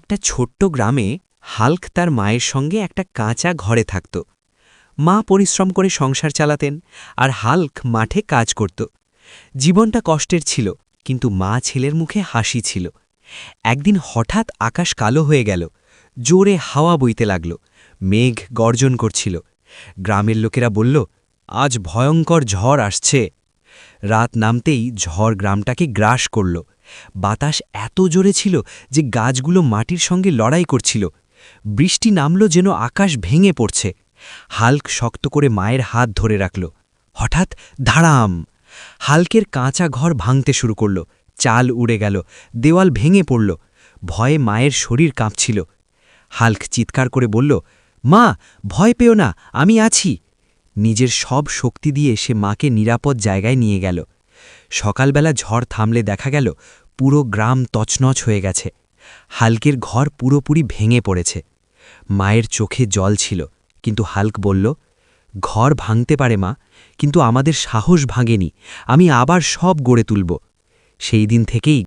একটা ছোট্ট গ্রামে হাল্ক তার মায়ের সঙ্গে একটা কাঁচা ঘরে থাকত। মা পরিশ্রম করে সংসার চালাতেন আর হাল্ক মাঠে কাজ করত। জীবনটা কষ্টের ছিল, কিন্তু মা ছেলের মুখে হাসি ছিল। একদিন হঠাৎ আকাশ কালো হয়ে গেল, জোরে হাওয়া বইতে লাগল, মেঘ গর্জন করছিল। গ্রামের লোকেরা বলল, আজ ভয়ঙ্কর ঝড় আসছে। রাত নামতেই ঝড় গ্রামটাকে গ্রাস করল। বাতাস এত জোরে ছিল যে গাছগুলো মাটির সঙ্গে লড়াই করছিল। বৃষ্টি নামল যেন আকাশ ভেঙে পড়ছে। হাল্ক শক্ত করে মায়ের হাত ধরে রাখল। হঠাৎ ধাড়াম! হাল্কের কাঁচা ঘর ভাঙতে শুরু করল। চাল উড়ে গেল, দেওয়াল ভেঙে পড়ল। ভয়ে মায়ের শরীর কাঁপছিল। হাল্ক চিৎকার করে বলল, মা, ভয় পেও না, আমি আছি। নিজের সব শক্তি দিয়ে সে মাকে নিরাপদ জায়গায় নিয়ে গেল। সকালবেলা ঝড় থামলে দেখা গেল পুরো গ্রাম তছনছ হয়ে গেছে। হাল্কের ঘর পুরোপুরি ভেঙে পড়েছে। মায়ের চোখে জল ছিল, কিন্তু হাল্ক বলল, ঘর ভাঙতে পারে মা, কিন্তু আমাদের সাহস ভাঙেনি। আমি আবার সব গড়ে তুলব। সেই দিন থেকেই